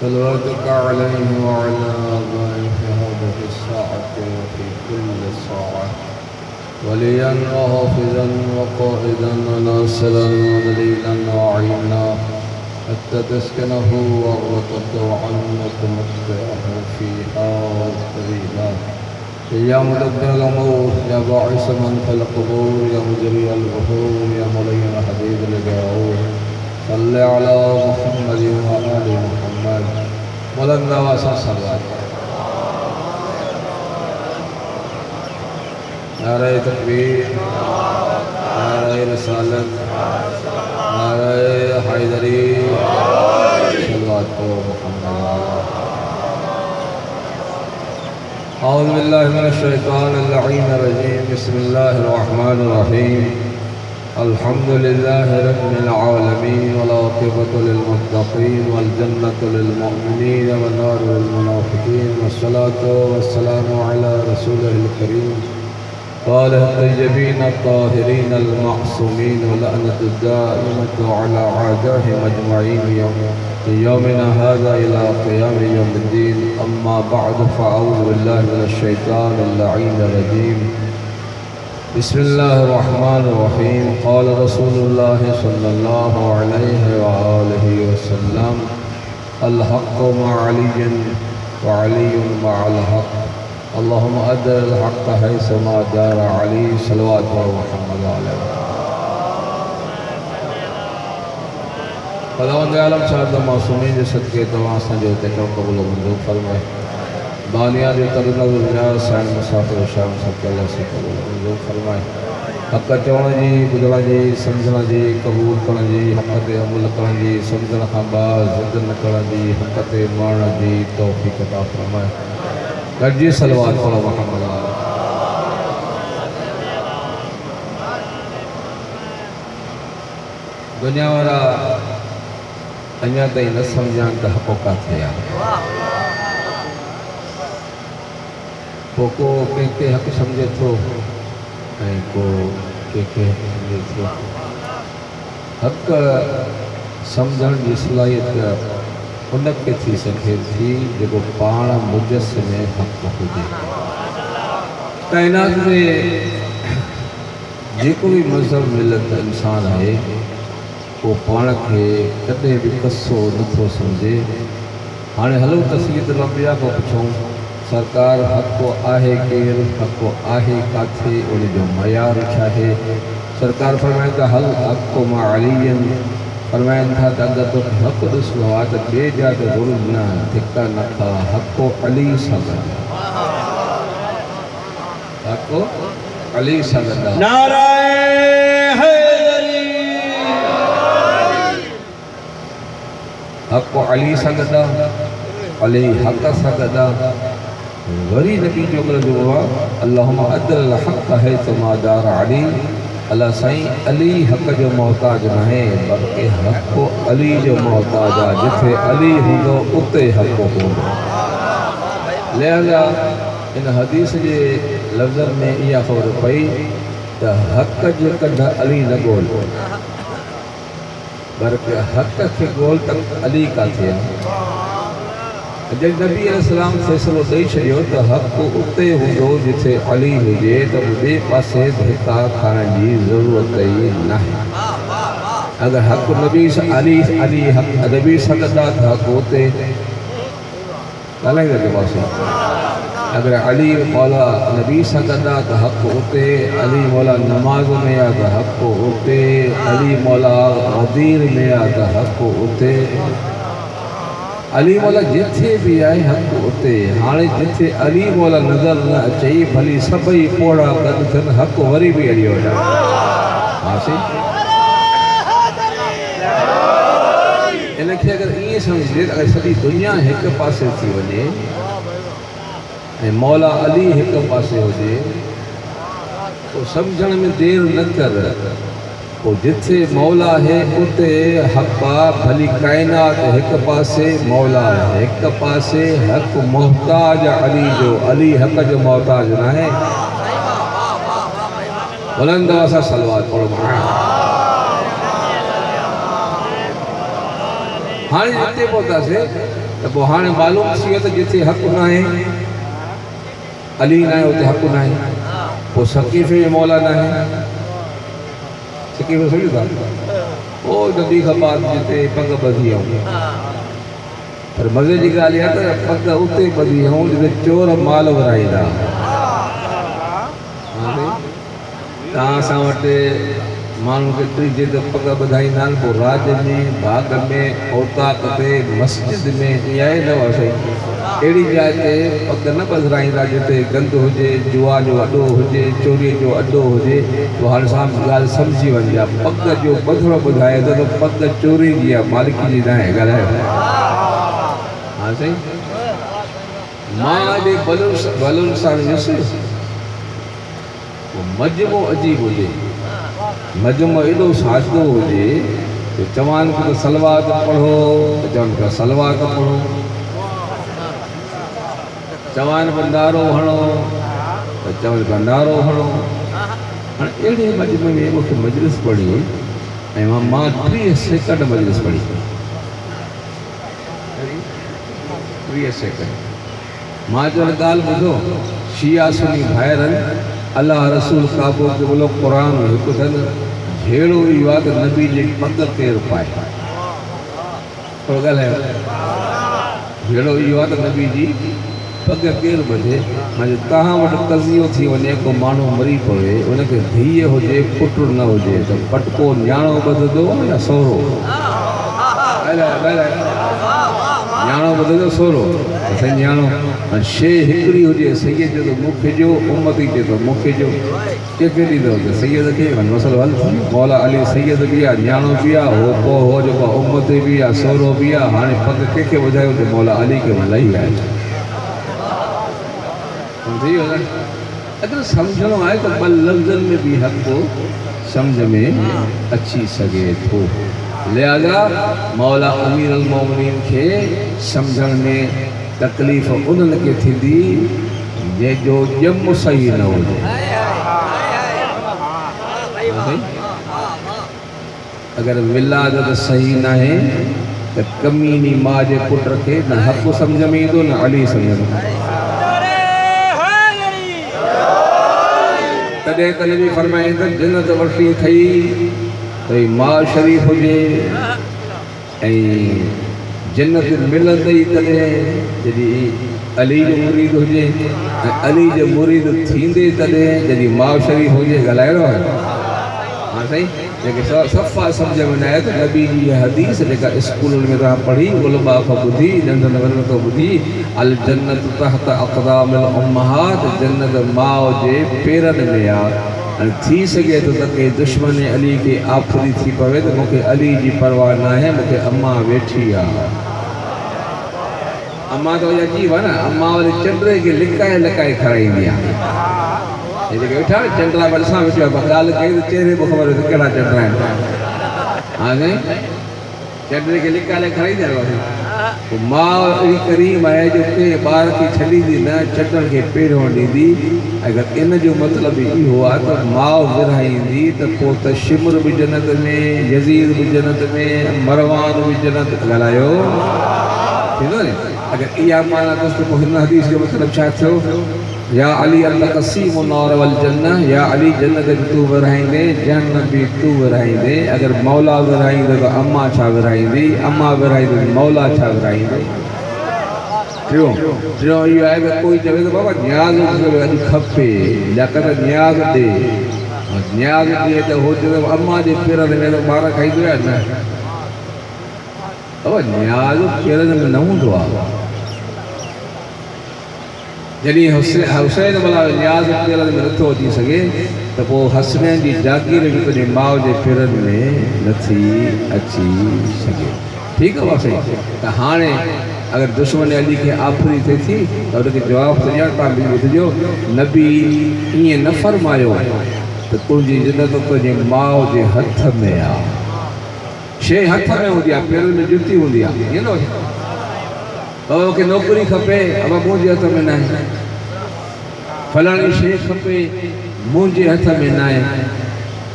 صلواتك عليه وعلى آبائه في هذه الساعة وفي كل ساعة وليا وحافظا وقائدا وناصرا ودليلا وعينا حتى تسكنه وتطوعا وتمتعه فيها طويلا. يا مدبر الأمور يا باعث من في القبور يا مجري البحور يا ملين حديد الجاور صل على محمد وآل محمد بلند آواز سے صلوات. نعرہ تکبیر، نعرہ رسالت، نعرہ حیدری، صلوات پڑھو محمد. اعوذ باللہ من الشیطان اللعین الرجیم. بسم اللہ الرحمن الرحیم. الحمد لله رب العالمين والعاقبة للمتقين والجنة للمؤمنين والنار للمنافقين والصلاة والسلام على رسوله الكريم وآله الطيبين الطاهرين المعصومين ولعنة الدائمة على أعدائهم أجمعين في يومنا هذا إلى قيام يوم الدين. أما بعد فأعوذ بالله من الشيطان اللعين الرجيم. بسم الله الرحمن الرحيم. قال رسول الله صلى الله عليه وآله وسلم الحق مع علي وعلي مع الحق. اللهم أدر الحق حيثما دار علي. صلوات محمد عليه. خداوند عالم صاحب معصومین کے صدقے تمام سنجو تکرم قبول و منظور فرمائے. بانیان جو ترنا دنیا سائن مسافر شام سب کے اللہ سے قبول و منظور فرمائے. حق چوڑ جی بدڑ جی سمجھنا جی قبول کرن جی حق تے عمل کرن جی سمجھن خاں باز زندن کرن جی حق تے مان جی توفیق عطا فرمائے. گڈجی صلوات پڑھو محمد. دنیا والا اञा ताईं न सम्झां त हक़ किथे आहे. पोइ को कंहिंखे हक़ सम्झे थो ऐं को कंहिंखे हक़ सम्झे थो. हक़ सम्झण जी सलाहियत उनखे थी सघे थी जेको पाण मुजस्सिम हक़ हुजे. काइनात में जेको बि मज़हब मिलत इंसान आहे वो पाण खे कॾहिं बि कस्सो नथो सम्झे. हाणे हलो तस्लीत लंबिया खां पुछूं सरकार हक़ आहे केरु, हक़ आहे किथे, उन जो मयार छा आहे. सरकार फरमाइनि था हल हक़ मां अलीयनि. फरमाइनि था त अगरि तोखे हक़ ॾिसणो आहे त ॿिए जा त ज़ुल्म न धिका न खा, हक़ अली सां गॾु. हक़ अली सां गॾु. हक़ अली सां गॾु आहे, अली हक़ सां गॾु आहे. वरी नबी जो दुआ अल्लाहुम्मा अदल हक़ हैसमा दार अली. अल्लाह साईं अली हक़ जो मोहताज न आहे बल्कि हक़ अली जो मोहताज आहे. जिथे अली हूंदो उते हक़ हूंदो. लिहाज़ा इन हदीस जे लफ़्ज़नि में इहा ख़बर पई त हक़ जे कढ अली न ॻोल बल्कि हक़ खे ॻोल त अली किथे आहे. जॾहिं नबी अलैहिस्सलाम फ़ैसिलो ॾेई छॾियो त हक़ उते हूंदो जिथे अली हुजे त ॿिए पासे धिका खाइण जी ज़रूरत ई न आहे. अगरि हक़ नबी अली अली हक़ नबी सां गॾु आहे त हक़ उते ॻाल्हाईंदा कयो पासे. अगरि अली मौला नबी सां गॾु आहे त हक़ उते. अली मौला नमाज़ में आहे त हक़ उते. अली मौला गदीर में आहे त हक़ उते. अली मौला जिथे बि आहे हक़ उते. हाणे जिथे अली मौला नज़र न अचई भली सभई पोड़ा कनि थियनि हक़ वरी बि अली वञे. हा सी इनखे अगरि ईअं सम्झे त अगरि सॼी दुनिया हिकु पासे थी वञे ऐं मौला अली हिकु पासे हुजे पोइ सम्झण में देरि न कर. पोइ जिथे मौला आहे उते हक़ आहे. भली काइनात हिकु पासे मौला हिकु पासे. हक़ मोहताज अली जो. अली हक़ जो मोहताज न आहे. बुलंद असां सलवात पढ़ो. हाणे हिते पहुतासीं त पोइ हाणे मालूम थी वियो त जिथे हक़ न आहे अली न आहे उते हक़ न आहे पोइ सकीफ़े में मौला न आहे सकीफ़े सम्झो था पोइ नबी खपा जिते पग ॿधी आऊं पर मज़े जी ॻाल्हि इहा त पग उते ॿधी आऊं जिते चोर माल विराईंदा तव्हां सां वटि माण्हू खे टीजे ते पग ॿधाईंदा आहिनि पोइ राज में बाग में औताक ते मस्जिद में ईअं आहे न हुआ साईं अहिड़ी जाइ ते पग न ॿधाईंदा जिते गंद हुजे जुआ जो अॾो हुजे चोरीअ जो अॾो हुजे पोइ हाणे साम्हूं ॻाल्हि सम्झी वञे पग जो ॿधणो ॿुधाए त पग चोरी जी आहे मालिकी जी न आहे ॻाल्हायो हा साईं मां अॼु बलून सां वियुसि मजमो अजीब हुजे मजमो एॾो सादो हुजे त चवनि पिया सलवार पढ़ो त चवनि पिया सलवार पढ़ो चवनि पिया नारो हणो त चवनि पिया नारो हणो हाणे अहिड़े मजमे में मूंखे मजलिस पढ़ी ऐं मां 30 सेकंड मजलिस पढ़ी 30 सेकंड मां चवनि ॻाल्हि ॿुधो शिया सुनी भाइरनि अल्लाह रसूल काबो क़िबलो क़ुरान हिकु अथनि जहिड़ो इहो आहे त नबी जे पग केरु पाए थोरो ॻाल्हायो जहिड़ो इहो आहे त नबी जी पग केरु ॿधे मां तव्हां वटि कज़ियो थी वञे को माण्हू मरी पवे उनखे धीउ हुजे पुटु न हुजे त पटको न्याणो ॿधंदो या सहुरो न्याणो ॿधंदो सहुरो साईं न्याणो शइ हिकिड़ी हुजे सैयद जो त मूंखे ॾियो उम्मती चए थो मूंखे ॾियो कंहिंखे ॾींदो त सैयद खे मसलो हल मौला अली सैयद बि आहे न्याणो बि आहे हो पोइ हो जेको उम्मती बि आहे सहुरो बि आहे हाणे पग कंहिंखे ॿुधायो त मौला अली खे लही आहे सम्झी वियो न अगरि सम्झणो आहे त ॿ लफ़्ज़नि में बि हक़ सम्झ में अची सघे थो लिहाज़ा मौला अमीर अल मोमिनीन खे सम्झण में तकलीफ़ उन्हनि खे थींदी जंहिंजो ॼम सही न हुजे अगरि विलादत सही न आहे त कमीनी माउ जे पुट खे न हक़ सम्झ में ईंदो न अली सम्झ में तॾहिं त नबी फरमाईंदा जन्नत वठी थई भई माउ शरीफ़ हुजे ऐं जन्नत मिलंदई तॾहिं जॾहिं अली जो मुरीद हुजे ऐं अली जो मुरीद थींदे तॾहिं जॾहिं माउ शरीफ़ हुजे ॻाल्हाइणो आहे हा साईं जेके सफ़ा सम्झ में न आहे त नबी जी इहा हदीस जेका स्कूलनि में तव्हां पढ़ी उलमा खां ॿुधी नंढनि वॾनि खां ॿुधी अल जन्नत तहत अक़दामिल उम्महात जन्नत माउ जे पेरनि में आहे ऐं थी सघे थो त कंहिं दुश्मन अली खे आफ़री थी पवे त मूंखे अली जी परवाह न आहे मूंखे अम्मा वेठी आहे अम्मा त वरी अजीब आहे न अम्मा वरी चंड खे लिकाए लिकाए खाराईंदी आहे हे जेके वेठा न चंडा भरिसां वेठो आहे ॻाल्हि कई त चहिरे पोइ ख़बर त कहिड़ा चंड आहिनि हा साईं चंड खे लिकाए खाराईंदी आहे पोइ माउ अहिड़ी करीम आहे जो कंहिं ॿार खे छॾींदी न छॾण खे पहिरियों ॾींदी अगरि इन जो मतिलबु इहो आहे त माउ विरहाईंदी त पोइ त शिमर बि जन्नत में यज़ीद बि जन्नत में मरवान बि जन्नत ॻाल्हायो थींदो नी अगरि इहा माना अथसि त पोइ हिन हदीस जो मतिलबु छा थियो या अली अक़सीम नौर वल जन्नत या अली जन्नत बि तूं विरहाईंदे जन्नत बि तूं विरहाईंदे अगरि मौला विरहाईंदे त अम्मा छा विरहाईंदी अम्मा विरहाईंदे त मौला छा विरहाईंदे टियों इहो आहे त कोई चवे त बाबा न्याज़ अॼु खपे लियाकत न्याज़ ॾे न्याज़ ॾिए त हो चवे अम्मा जे पेरनि में त ॿार खाईंदो आहे न बाबा न्याज़ पेरनि में न हूंदो आहे जॾहिं हुसैन भला न्याज़ पेरनि में नथो अची सघे त पोइ हसनैन जी जागीर बि तुंहिंजी माउ जे पेरनि में नथी अची सघे ठीकु आहे साईं त हाणे अगरि दुश्मन अली खे आफ़री थिए थी त हुनखे जवाबु त ॾियां तव्हां बि ॿुधिजो नबी ईअं न फ़रमायो त तुंहिंजी जन्नत तुंहिंजी माउ जे हथ में आहे शइ हथ में हूंदी आहे पेरनि में जुती हूंदी आहे ईअं न बाबा मूंखे नौकिरी खपे बाबा मुंहिंजे हथ में न आहे फलाणी शइ खपे मुंहिंजे हथ में न आहे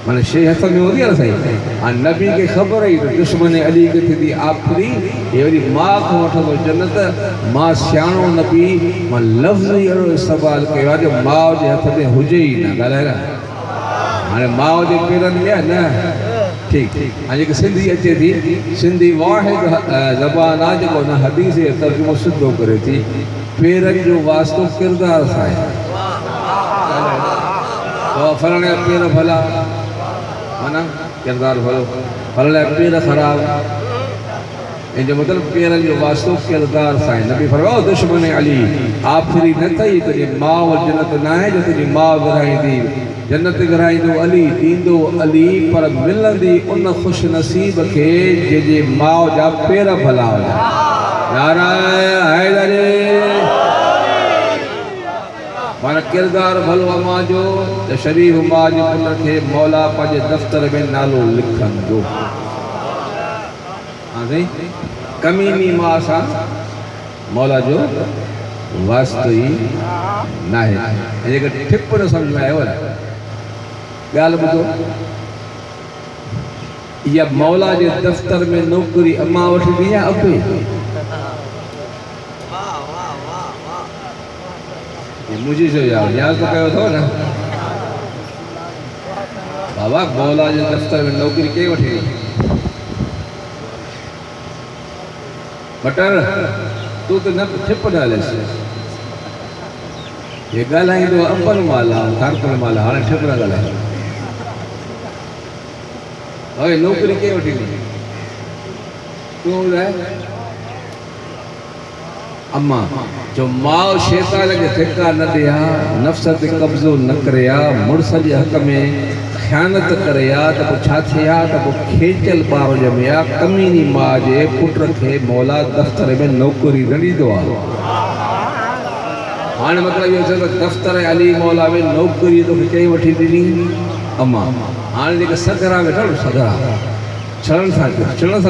माने शे हथ में होती है ना साईं। हाँ नबी के खबर ही तो दुश्मन अली के थी आखिरी ये वरी माँ को वठो जन्नत माँ सियाणो नबी मां लफ्ज़ ही अहिड़ो इस्तेमालु कयो आहे जो माँ जे हथ में हुजे ही ना ॻाल्हाए न हाणे माँ जे पेरनि में आहे न ठीक हाँ जेके सिंधी अचे थी सिंधी वाहिद ज़बान आहे जेको हुन हदीस जो तर्जुमो सिधो करे थी पेरनि जो वास्तो किरदार सां आहे फलाणे जा पेर भला माना किरदार भलो फलाणे जा पेर ख़राब इन जो मतलब पेरनि जो वास्तो किरदार सां आहे नबी फरमायो दुश्मन अली आखिरी न अथई तुंहिंजी माउ जन्नत न आहे जो तुंहिंजी माउ विराईंदी जन्नत विराईंदो अली ॾींदो अली पर मिलंदी उन ख़ुशि नसीब खे जंहिंजे माउ जा पेर भला हुया यारा हैदर माना किरदार भलो अम्मा जो त शरीफ़ मां जे पुट खे मौला पंहिंजे दफ़्तर में नालो लिखंदो हाँ साईं कमीनी मां सां मौला जो वास्तो ई न आहे जेके ठिप न सम्झ में आयो न ॻाल्हि ॿुधो इहा मौला जे दफ़्तर में नौकरी अम्मा वठंदी या अबे मुझे जो याद तो कयो अथव न बाबा मौला जे दफ़्तर में नौकरी कई वठी बटर तू तो न ठिप न हलेसि ये ॻाल्हाईंदो अंबल माला कारकुल माला हाणे ठिप न ॻाल्हाए अरे नौकरी कई वठी तूं ॿुधाए अम्मा जो माउ शैतान के ठेका न दिया नफ्स ते कब्ज़ो न करिया मुड़स जे हक़ में ख़यानत करिया त पोइ छा थिया त पोइ खेचल ॿार ॼमिया कमीनी मां जे पुट खे मौला दफ़्तर में नौकरी न ॾींदो आहे हाणे मतिलबु इहो त दफ़्तर अली मौला में नौकरी तोखे कई वठी ॾिनी अम्मा हाणे जेके सगरा वेठा न सगरा छड़न सां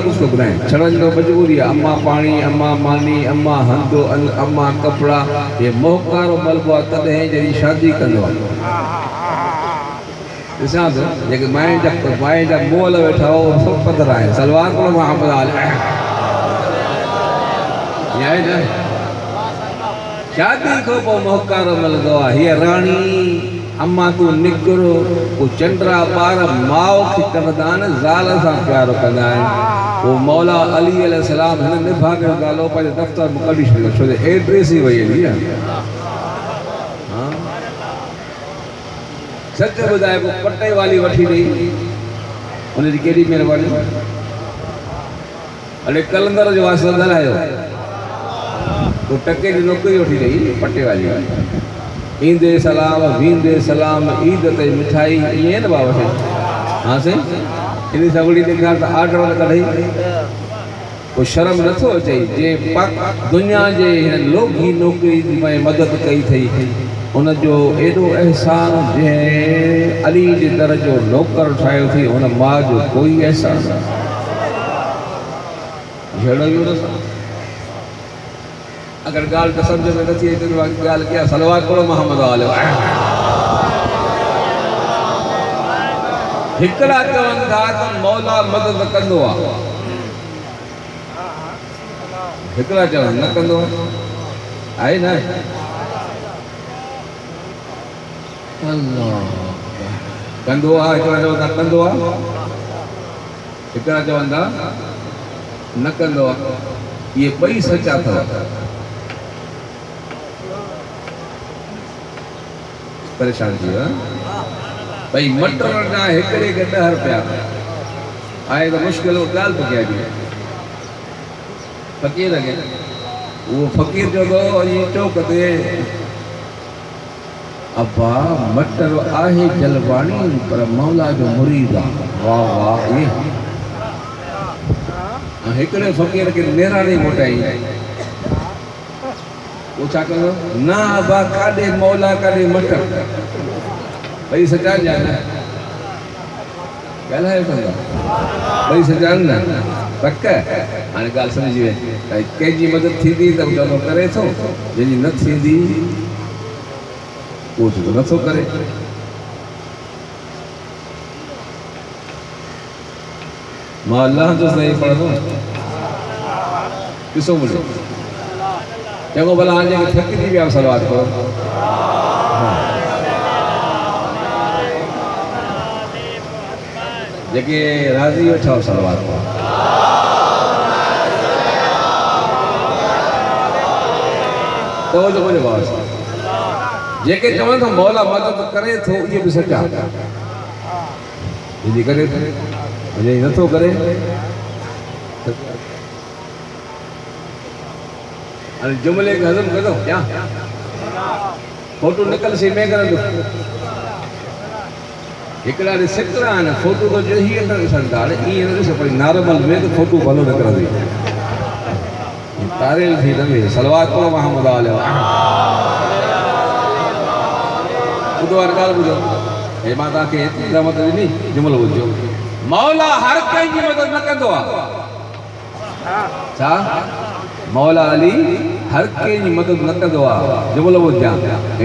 कुछ तो ॿुधाए छड़न जो मजबूरी आहे अम्मा पाणी अम्मा मानी अम्मा हंधो अम्मा कपिड़ा ये मोहकारो मलबो आहे तॾहिं जॾहिं शादी कंदो आहे ॾिसां थो जेके माए जा मोल वेठा हो सभु पधर आहिनि सलवार को मोहम्मद आले आहे न शादी खां पोइ मोहकारो मिलंदो आहे हीअ राणी अम्मा तू निकिरो वो चंद्रा ॿार माउ खे कंदा आहिनि ज़ाल सां प्यार कंदा आहिनि वो मौला अली अलैहिस्सलाम हिन निभाग जो नालो पंहिंजे दफ़्तर में कढी छॾियो छो जो एड्रेस ई वई हली आहे हाँ सच ॿुधाए पोइ पटे वाली वठी ॾेई उनजी केॾी महिरबानी अड़े कलंदर जो वास्तो ॻाल्हायो पोइ टके जी नौकरी वठी ॾेई पटे वाली ईंदे सलाम वींदे सलाम ईद ते मिठाई ईअं न बाबा हाँ साईं इन सगड़ी ॾेखार त आर्डर न कढई पोइ शर्म नथो अचे जे दुनिया जे हिन लोभी नौकरी जी मदद कई अथई उनजो एॾो अहसान जंहिं अली जे दर जो नौकर ठाहियो अथई हुन माउ जो कोई अहसान जहिड़ो इहो न अगर गाल तो समझ में नथी अचे त गाल क्या सलवार करो मोहम्मद वाले हिकड़ा चवनि था त मौला मदद कंदो आहे हिकड़ा चवनि न कंदो आहे न अल्लाह कंदो आहे हिकड़ा चवनि था कंदो आहे हिकड़ा चवनि था न कंदो आहे ये ॿई सचा अथव परेशान थी वियो भई मटर ना हिकिड़े खे 10 रुपया आहे त मुश्किल ॻाल्हि थो कयां फ़क़ीर खे वो फ़क़ीर जो तो ये चौक ते अब्बा मटर आहे जलवाणी पर मौला जो मुरीद आहे वाह वाह ये हिकिड़े फ़क़ीर के नेराणी मोटाई वो छा कंदो ना अब्बा काॾे मौला काॾे मटर भई सचा जाना ॻाल्हायो कंदा भई सचा न पक हाणे ॻाल्हि सम्झी वई कंहिंजी मदद थींदी त चवंदो करे थो जंहिंजी न थींदी उहो नथो करे मां अल्लाह जो सही पढ़ो किसो मुझे चलो भला आज के थक दी भी आप सलवात करो जेके राजी हो छाओ सलवात करो तो जो मुझे बात जेके चवन तो मौला मदद करे तो ये भी सच्चा ये करे मुझे न तो करे अरे जुमले का हजम कर दो क्या फोटो निकल से मैं कर दो एकड़ा रे सकरा ना फोटो तो जो ही अंदर संदाल ई अंदर से पर नॉर्मल में तो फोटो भलो न कर दे तारे थी नबी सलवात को मोहम्मद अलैहि बुधो अरगाल बुधो हे माता के इतनी मदद नहीं जुमल बुझो मौला हर कई की मदद न कंदो छा मौला अली हर कई की मदद न कंदो जुमल बुझा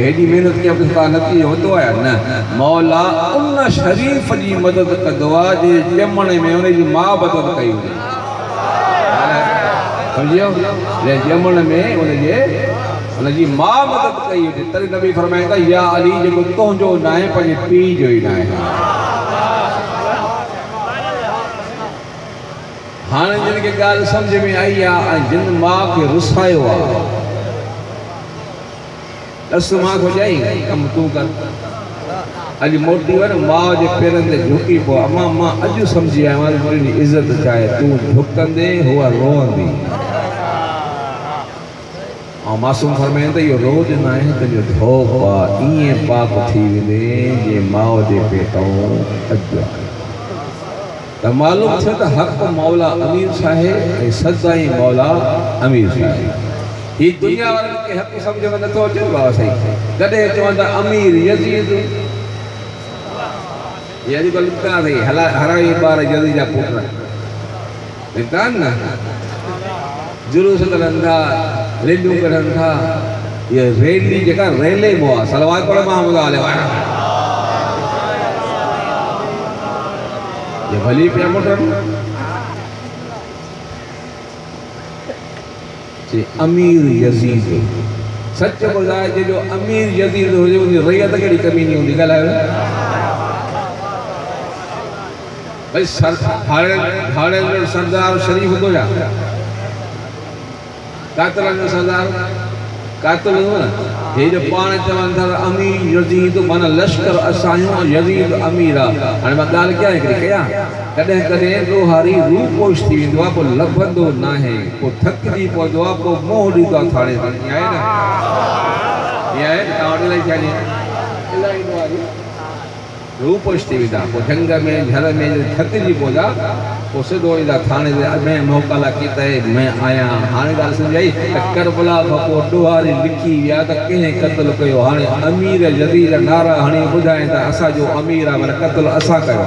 एडी मेहनत की अपना नती होतो है ना मौला उन शरीफ जी मदद कंदो जे जमण में उन जी मां मदद कई समझियो जे जमण में उन जी मां मदद कई तरी नबी फरमाएगा या अली जो तुझो ना है पंहिंजे पीउ जो ही ना है हाँ जिन के गाल समझ में आई है जिन मां के रुसायो है दस मां को जाई कम तू कर अज मोटी वन मां जे पेरन ते झुकी पो अम्मा मां अज समझी आया हमारी मोरी इज्जत चाहे तू झुकंदे हुआ रोंदी और मासूम फरमाइन तो ये रोज ना है तो जो धोपा इए पाक थी वे जे माओ जे पेटो अज तो मालूम थे तो हक मौला अमीर साहेब ए सदाई मौला अमीर साहेब ये दुनिया वाले के हक समझ में न तो अचे बाबा सही कदे चवंदा अमीर यजीद ये अॼु कल्ह लिखा थी हराई बार यजीद जा पुट लिखा ना जुलूस करनि था रैलियूं करनि था ये रैली जेका रैले में आहे सलवात पढ़ो मोहम्मद अलैहि ये भली पिया मोटन जी अमीर यजीद सच ॿुधाए जो अमीर यजीद हुजे उनजी रैयत कहिड़ी कमी नहीं हूंदी ॻाल्हायो भाई हाणे सरदार शरीफ हूंदो या कातल जो सरदार कातल हो ना ये जो पाण चवन था अमीर यजीद माना लश्कर असायो यजीद अमीरा हाणे मां ॻाल्हि क्या है कया कॾहिं कॾहिं लोहारी रूपोश थी वेंदो आहे पोइ लभंदो न आहे पोइ थकिजी पवंदो आहे पोइ मोह ॾींदो आहे थाणे आहे न इहा आहे तव्हां वटि इलाही थिया इलाही रूपोश थी वेंदा पोइ जंग में घर में थकिजी पवंदा पोइ सिधो ईंदा थाणे ते मैं मोकला कीता मैं आया हाणे ॻाल्हि सम्झाई त करबला खां पोइ ॾोहारी लिखी विया त कंहिं क़त्ल कयो हाणे अमीर यजीद नारा हणी ॿुधाइनि था असांजो अमीर आहे माना क़त्ल असां कयो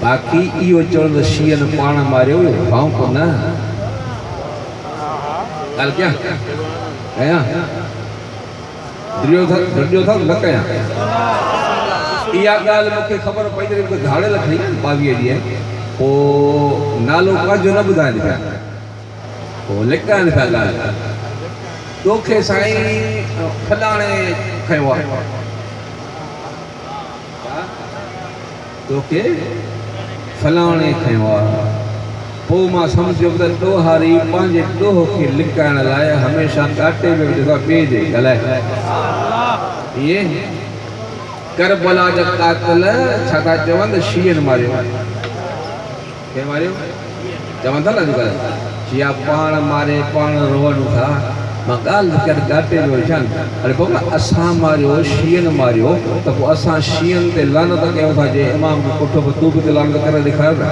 बाक़ी इहो चवण त शीअनि पाण मारियो भाव को न ॻाल्हि क्या कयां ड्रियो था न कयां इहा ॻाल्हि मूंखे ख़बर पई त मूंखे धाड़े लखी 22 ॾींहं पोइ नालो पंहिंजो न ॿुधाइनि पिया पोइ लिकाइनि पिया ॻाल्हि तोखे साईं फलाणे खयो आहे तोखे फलाणे खयो आहे पोइ मां सम्झो त ॾोहारी पंहिंजे ॾोह खे लिकाइण लाइ हमेशह काटे में ॾिसो ॿिए जे ॻाल्हाए इहे करबला जा कातल छा था चवनि शीअनि मारियो कंहिं मारियो चवनि था न अॼुकल्ह शिया पाण मारे पाण रोअनि था मां ॻाल्हि करे काटे में वेठा अरे बाबा असां मारियो शीअनि मारियो त पोइ असां शीअनि ते लानत कयूं था जे इमाम खे पुठो बि तूं बि त लानत करे ॾेखारियो न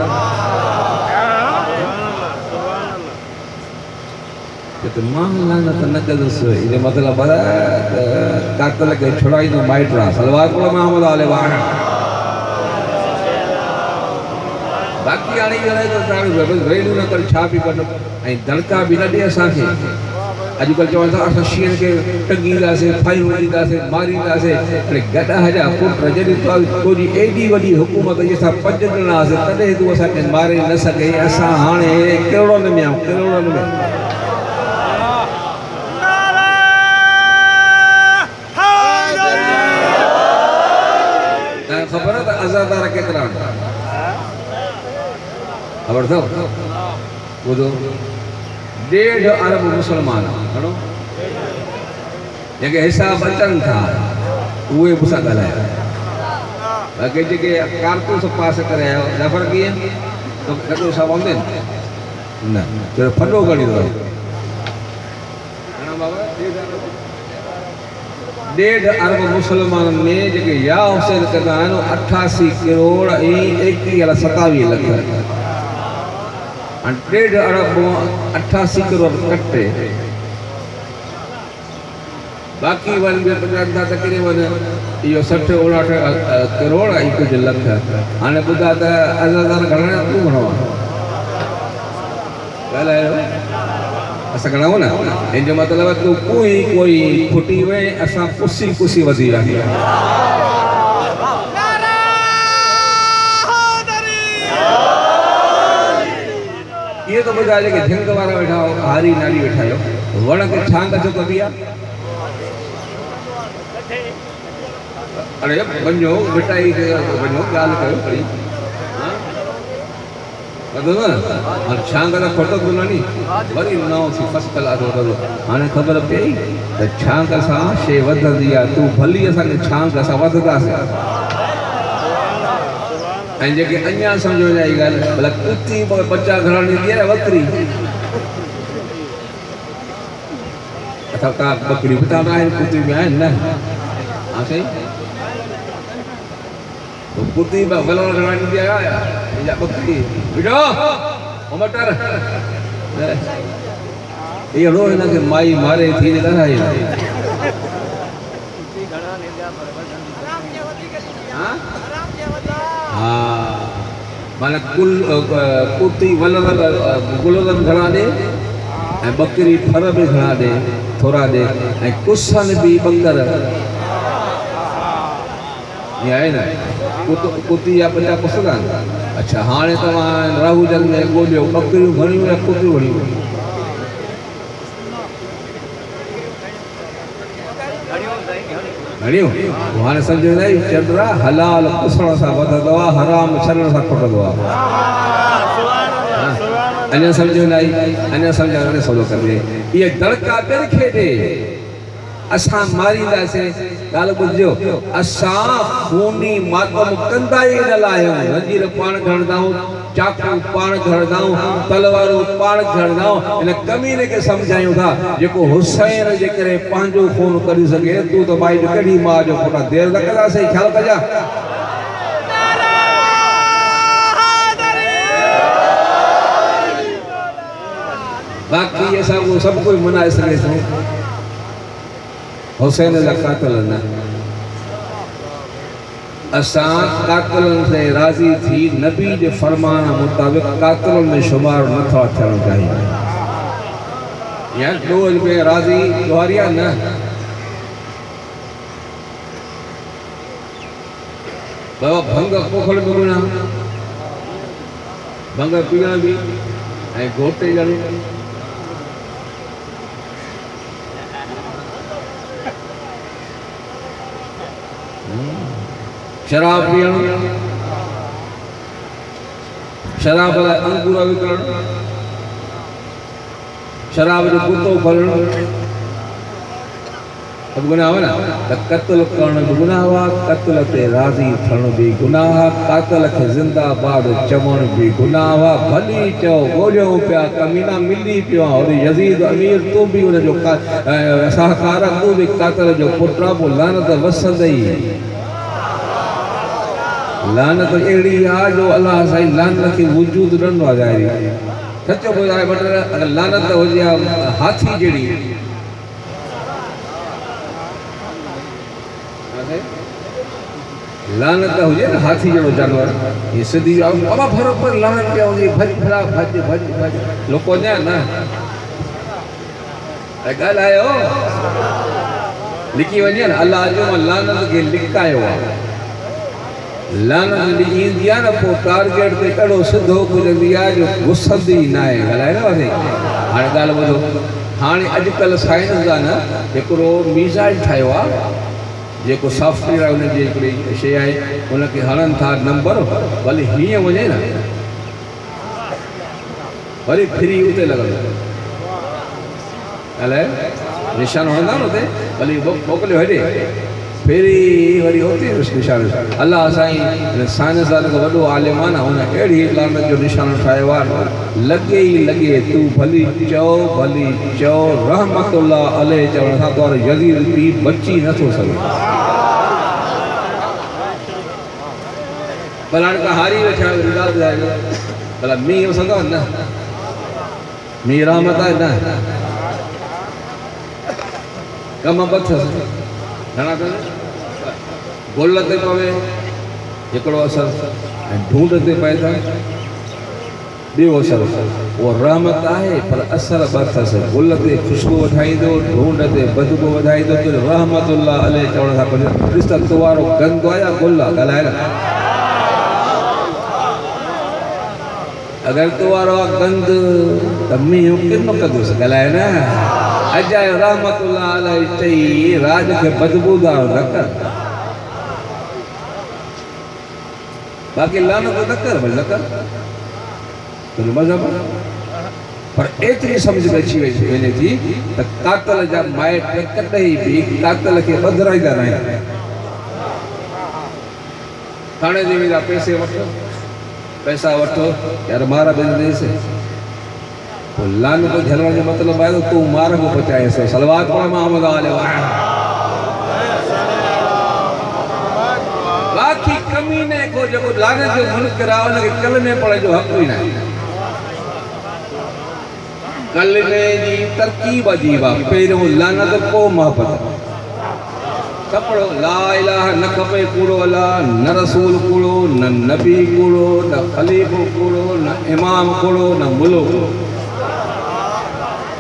तो मां लानत न कंदुसि इन मतिलबु कातल खे छुड़ाईंदो माइट आहे सलवार पढ़ो मोहम्मद अलैहि बाक़ी हाणे इहो आहे त रैलियूं न कर छा बि कनि ऐं दड़का बि न ॾे असांखे अॼुकल्ह चवनि था असां शींहनि खे टंगींदासीं फायूं ॾींदासीं मारींदासीं अड़े गॾा जा पुट जॾहिं तुंहिंजी एॾी वॾी हुकूमत जे असां 5 ॼणा हुआसीं तॾहिं तूं असांखे मारे न सघे असां हाणे करोड़नि में आहियूं करोड़नि में तव्हांखे ख़बर आहे त आज़ादार केतिरा आहिनि ख़बर अथव ॿुधो 1.5 अरब मुस्लमान घणो जेके हिसाब अचनि था उहे मूंसां ॻाल्हायो बाक़ी जेके कारतूस पास करे आयो नफ़र कीअं ॾाढो हिसाब आਉਂਦੇ न कहिड़ो फॾो घणी अथव 1.5 अरब मुस्लमाननि में जेके या हुसैन कंदा आहिनि 88 करोड़ ऐं 27 लख 1.5 अरब 88 करोड़ कटे बाक़ी वन में तकरीबन इहो 60-59 करोड़ ऐं कुझु लख हाणे ॿुधा त आज़ादार घणा तूं घणो ॻाल्हायो असां घणाऊं न हिन जो मतिलबु आहे तूं कोई खुटी वए असां कुसी वधी विया ये तो ॿुधाए जेके धिंग वारा वेठा हो हारी नारी वेठा आहियो वण खे छांग छो कबी आहे अरे वञो मिटाई वञो ॻाल्हि कयो खणी ॿुधो न छांग त खोटो गुलानी वरी नओं थी फसकल हाणे ख़बर पई त छांग सां शइ वधंदी आहे तूं भली असांखे छांग असां वधंदासीं ऐं जेके अञा सम्झो न आई ॻाल्हि भला कुती बच्चा घराणी ईंदी आहे न वकरी अथव का बकरी बि तव्हां आहिनि कुती में आहिनि न हा साईं कुती वलण घराणी ईंदी आहे या बकरी बिठो मटर इहो रोज़ हिनखे माई मारे थी ॻाल्हाए हा माना कुती वलण गुलनि घणा ॾे ऐं बकरी फर बि घणा ॾे थोरा ॾे ऐं कुसनि बि ॿकर ईअं आहे न कुती या 50 कुसंदा आहिनि अच्छा हाणे तव्हां राहू जन में ॻोल्हियो बकरियूं घणियूं या कुतियूं घणियूं घणियूं हाणे सम्झो न चंद्रा हलाल पुसण सां वधंदो आहे हराम छॾण सां खुटंदो आहे अञा सम्झो न आई अञा सम्झाइण सवलो करे इहे दड़का ॿियनि खे ॾे असां मारींदासीं ॻाल्हि ॿुधिजो असां खूनी मातम कंदा ई न लाहियूं रंजीर पाण खणंदा आहियूं चाकू पाण खणंदा आहियूं तलवारूं पाण खणंदा आहियूं इन कमीने खे सम्झायूं था जेको हुसैन जे करे पंहिंजो खून कढी सघे तूं त भाई कॾहिं मां जो पुट देरि न कंदासीं ख़्यालु कजां बाक़ी असां उहो सभु कोई मनाए सघे थो हुसैन जा कातल न असां कातलनि से राज़ी थी नबी जे फरमान मुताबिक़ कातलनि में शुमार नथा थियणु चाहिए या रोज़ में राज़ी दुआरिया न बाबा भंग पोखड़ में गुना भंग पीअण बि ऐं घोटे ॼणी शराब पीअण शराब लाइ अंगूर विकिणण शराब जो कुतो भरणु सभु गुनाह हुआ न त क़त्ल करण बि गुनाह हुआ क़त्ल ते राज़ी थियण बि गुनाह कातल खे ज़िंदाबाद चवण बि गुनाह हुआ भली चओ ॻोल्हियूं पिया कमीना मिली पियो आहे वरी यज़ीद अमीर तूं बि हुनजो शाहकार तूं बि कातल जो पुटु आहे पोइ लानत वसंदई लानत अहिड़ी आहे जो अलाह साईं लानत खे वजूद ॾिनो आहे ज़ाहिरी सचो ॿुधाए बट अगरि लानत हुजे हाथी जहिड़ी लानत हुजे न हाथी जहिड़ो जानवर ये सिधी बाबा बराबरि लानत पिया हुजे भॼ भॼ भॼ भॼ भॼ लोको न ॻाल्हायो लिखी वञे न अलाह जो लानत खे लिकायो आहे लानत जॾहिं ईंदी आहे न पोइ टारगेट ते अहिड़ो सिधो पुॼंदी आहे जो घुसंदी न आहे ॻाल्हाए न वञे हाणे ॻाल्हि ॿुधो हाणे अॼुकल्ह साइंस आहे न हिकिड़ो मीज़ाइल ठाहियो आहे जेको सॉफ्टवेयर आहे उनजी हिकिड़ी शइ आहे उनखे हणनि था नंबर भले हीअं वञे न वरी फ्री उते लॻंदो अलाए निशान हणंदा न उते भली मोकिलियो हेॾे फेरी वरी होते निशान अलाह साईं साइंसदान खां वॾो आलिम आहे न हुन अहिड़ी लानत जो निशानो ठाहियो आहे लॻे ई लॻे तूं भली चओ रहमतुल्लाह अलैह चवण सां तोर यज़ीद बि बची नथो सघे भला हाणे तव्हां हारी वेठा भला मींहुं वसंदव न मींहुं रहमत आहे न कम बथसि घणा अथसि गुल ते पवे हिकिड़ो असरु ऐं ढूंढ ते पए थो ॿियो असरु उहो रहमत आहे पर असरु ॿ अथसि गुल ते ख़ुशबू वधाईंदो ढूंढ ते बदबू वधाईंदो रहमतुल्लाह अलैह चवण सां कुझु ॾिस त तूं वारो गंद आहे या गुल आहे ॻाल्हाए न अगरि तूं वारो आहे गंद त मींहुं किनो कंदुसि ॻाल्हाए न अजाए रहमतुल्लाह अलैह चई राज खे बदबूदार न कर बाक़ी लानत न कर भई न कर तुंहिंजो मज़हब पर एतिरी सम्झ में अची वञे थी त कातल जा माइट कॾहिं बि कातल खे ॿधाईंदा न आहिनि थाणे जे वेंदा पैसा वठो यार मार ॾींदेसि पोइ लानत झलण जो मतिलबु आहे तूं मार को पचाएसि सलवात पढ़ मोहम्मद बाक़ी कमीने को जेको लानत जो मुनकर आहे उनखे कलमे पढ़ण जो हक़ ई न आहे कलमे जी तरकीब अजीब आहे पहिरियों लानत पोइ मोहबत कपिड़ो ला इलाहा न खपे कूड़ो अलाह न रसूल कूड़ो न नबी कूड़ो न ख़लीफ़ो कूड़ो न इमाम कूड़ो न मुल्क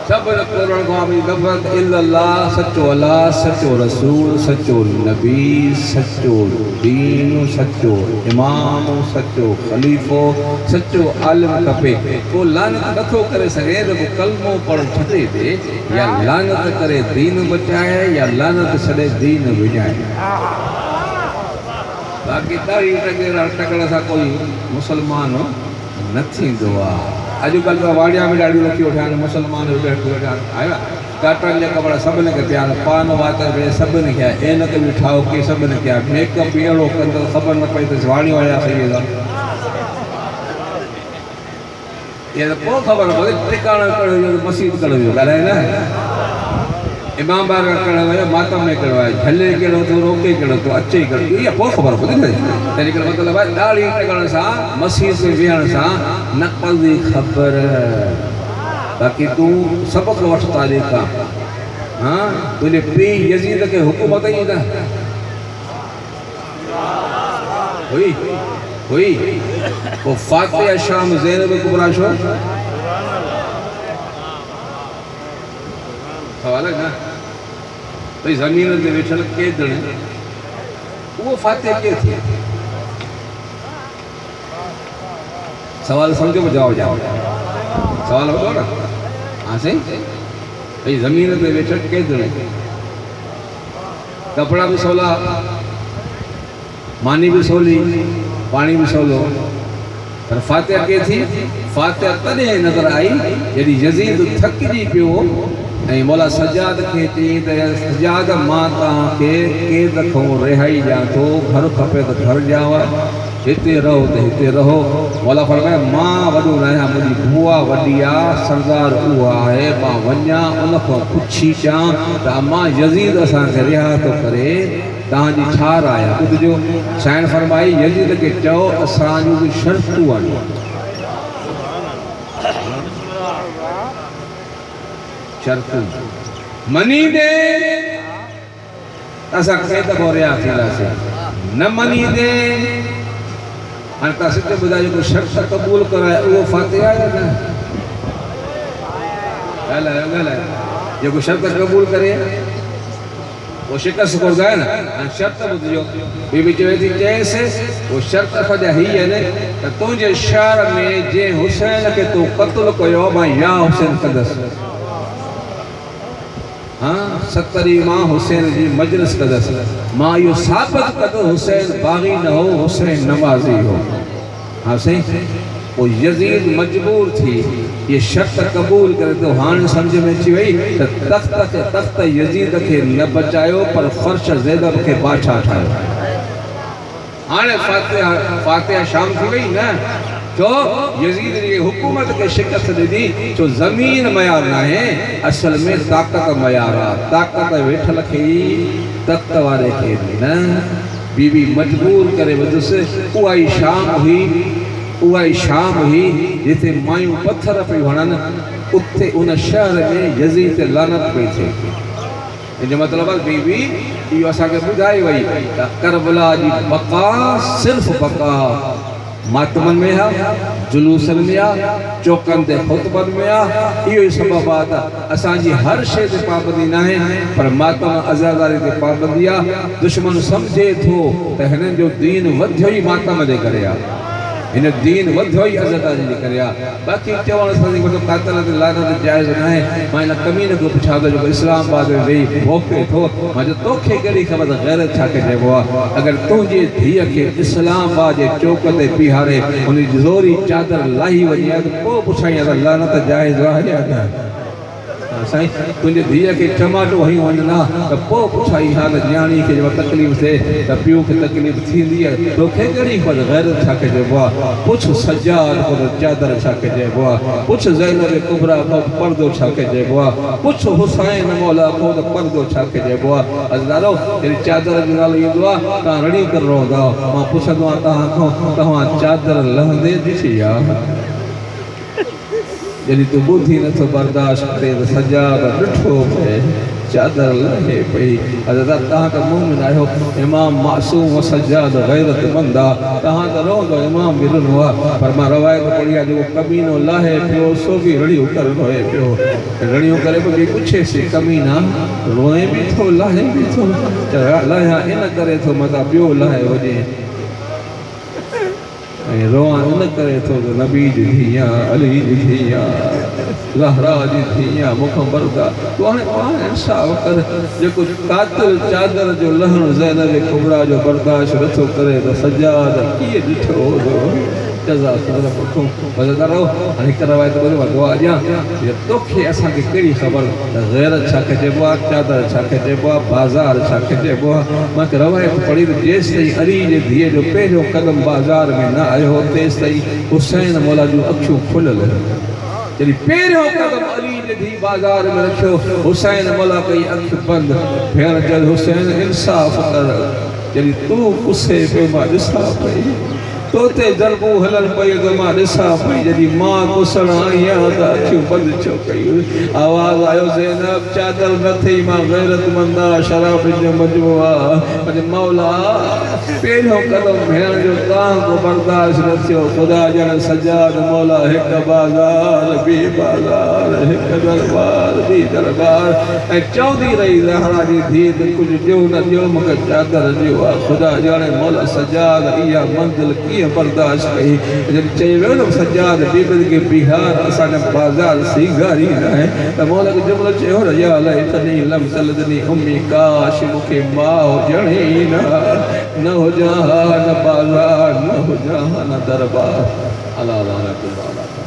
सब करण खां बि नफ़रत इल्लल्लाह सचो अलाह सचो रसूल सचो नबी सचो दीन सचो इमाम सचो ख़लीफ़ो सचो आलिम खपे को लानत नथो करे सघे त को कलमो पढ़ छॾे ॾे या लानत करे दीन बचाए या लानत छॾे दीन विञाए बाक़ी ॾाढी टकड़ सां कोई मुसलमान न थींदो आहे अॼुकल्ह त वाड़िया में ॾाढी रखी वेठा आहिनि मुसलमान वेठा आहिनि काटन जा कपिड़ा सभिनी खे पिया आहिनि पान वातर बि सभिनी खे आहे ऐनक बि ठाहो की सभिनी खे आहे मेकअप बि अहिड़ो कंदो ख़बर न पई त वाड़ियूं आया सही इहे त पोइ ख़बर पए टिकाणो कहिड़ो मसीद कहिड़ो वियो ॻाल्हाए न इमाम बार कहिड़ो वियो मातम में कहिड़ो आहे झले कहिड़ो थो रोके कहिड़ो थो अचे कहिड़ो इहा पोइ ख़बर पए न तंहिं करे मतिलबु आहे ॾाढी टिकण सां मसीद ते वेहण सां न पवंदी ख़बर बाक़ी तूं सबक़ वठ तारीख़ खां हा तुंहिंजे पीउ यज़ीद खे हुकूमत ई न हुई पोइ फातिहा शाम ज़ैनब कुबरा छो सवाल आहे न भई ज़मीन ते वेठल केदड़ उहो फातिहा कीअं थी सवाल सम्झो जवाब ॾियां सवाल वठो न हाँ साईं भई ज़मीन ते वेठल केदड़ कपिड़ा बि सवला मानी भी सवली पानी भी सवलो पर फातिहा के थी फातिहा तॾहिं नज़र आई जॾहिं यज़ीद थकिजी पियो ऐं मौला सजाद खे चई त सजाद मां तव्हांखे क़ैद खां रिहाई ॾियां थो घर खपे त घर ॾियांव हिते रहो त हिते रहो मौला फरमाए मां वॾो न आहियां मुंहिंजी बुआ वॾी आहे सरदार उहा आहे मां वञा उन खां पुछी अचां त मां यज़ीद असांखे रिहा थो करे तव्हांजी छा राय आहे ॿुधिजो साईं फरमाई यज़ीद खे चओ असां जूं बि शर्तूं आहिनि शर्तूं मनी दे असां क़ैद खां रिहा थींदासीं न मनी दे हाणे तव्हां सिधो ॿुधायो जेको शर्त क़बूल कराए उहो फातिहा आहे या न ॻाल्हायो जेको शर्त क़बूल करे वो शिकस्त को गए ना शर्त बुझो बीबी चवे थी चेस वो शर्त फजा ही है ने त तुझे शहर में जे हुसैन के तू कत्ल कयो मां या हुसैन कदस हां 70 मां हुसैन जी मजलिस कदस मां यो साबित कदो हुसैन बागी न हो हुसैन नमाजी हो। हां सही वो यजीद मजबूर थी ये शर्त कबूल करे तो हान समझ में अची वई त तख्त यजीद के न बचायो पर फर्श ज़ैनब के बादशाह ठायो। हाने फातिहा शाम थी वई न जो यजीद जी हुकूमत के शिकस्त दी जो जमीन मयार ना है असल में ताकत मयार है। ताकत वेठल के तख्त वाले के न बीबी मजबूर करे वदस उहा ही शाम ही जिथे मायूं पत्थर पे वणन उथे उन शहर में यजीद ते लानत पई थे। इन मतलब बीबी यो असा के बुझाई वई करबला जी बका सिर्फ बका मातमन में है जुलूसन में है चौकन ते खुतबन में है यो सबब आ असा जी हर शे ते पाबंदी ना है पर मातम अज़ादारी ते पाबंदी आ। दुश्मन समझे थो त हिनन जो दीन वधियो ही मातम दे करे आ इन दीन वधो ही अज़दारी जे करया बाकी चवण सां मतलब कातल ते लानत जायज ना है। मैं ना कमीने को पुछा दो जो इस्लामाबाद में वेई भोके थो मैं जो तोखे केड़ी खबर गैरत छा के जेबो अगर तुझे धीअ के इस्लामाबाद जे चौक ते बिहारे उन जोरी चादर लाई वई तो को पुछाई लानत जायज है या ना साईं तुझे धीअ के टमाटो हई वञना त पोइ पुछाई हा त न्याणी खे जब तकलीफ़ थिए त पीउ खे तकलीफ़ थींदी आहे तोखे कहिड़ी ख़बर गैरत छा कहिबो आहे पुछ सजाद को चादर छा कहिबो आहे पुछ ज़ैनब कुबरा को पर्दो छा कहिबो आहे पुछ हुसैन मौला को त पर्दो छा कहिबो आहे। अज़दारो जॾहिं चादर जो नालो ईंदो आहे तव्हां रड़ी करे रहंदा मां पुछंदो आहियां तव्हां खां तव्हां चादर लहंदे ॾिठी आहे जॾहिं तूं ॿुधी नथो बर्दाश्त करे त सजाद ॾिठो पए चादर लहे पई अदा तव्हां त मोमिन आहियो इमाम मासूम सजाद गैरतमंद आहे तव्हां त रहंदो इमाम बि ॾिनो आहे पर मां रवायत पढ़ी आहे जेको कमीनो लाहे पियो सो बि रड़ियूं करे रोए पियो रड़ियूं करे बि पुछेसि कमीना रोए बि थो लाहे बि थो लाहिया इन करे थो मथां ॿियो लाहे वञे रोआ उन करे थो जो नबी जी धीअ अली जी धीअ ज़हरा जी धीअ मुख बरदा तूं हाणे पाण इंसाफ़ कर जेको कातिल चादर जो लहण ज़ैनब कुबरा जो बर्दाश्त नथो करे त सजाद कीअं ॾिठो हो रवायत दुआ ॾियां तोखे असांखे कहिड़ी ख़बर त गैरत छा चइबो आहे चादर छा चइबो आहे बाज़ार छा चइबो आहे मां रवायत पढ़ी त जेसि ताईं अली जे धीअ जो पहिरियों कदम बाज़ार में न आयो तेसि ताईं हुसैन मौला जूं अखियूं खुलियल जॾहिं पहिरियों कदम अली जे धीअ बाज़ार में रखियो हुसैन मौला कई अखि बंदि भेण चल हुसैन इंसाफ़ कर जॾहिं तूं पुसे पियो मां ॾिसां पई तोते ज़रबू हलन पई तो मां ॾिसां पई जॾहिं मां पुसण आई आहियां त अखियूं बंदि छो कई आवाज़ आयो ज़ैनब चादर न थी मां गैरतमंद आहियां शराब जो मजबू आहे मौला पहिरियों कदम भेण जो तव्हां बर्दाश्त न थियो ख़ुदा ॼण सजाद मौला हिकु बाज़ार ॿी बाज़ार हिकु दरबार ॿी दरबार ऐं चवंदी रही ज़हरा जी धीअ त कुझु ॾियो न ॾियो मूंखे चादर ॾियो आहे ख़ुदा ॼाणे मौला सजाद इहा मंज़िल कीअं बर्दाश्त कई जॾहिं चई वियो न सजाद बीबी के बिहार असांजा बाज़ार सीगारी न आहे त मौला खे जुमिलो चयो न या अलाए तॾहिं लम तलदनी उम्मी काश मूंखे मां हुजण ई न हुजां न बाज़ार न हुजां न दरबार अला अला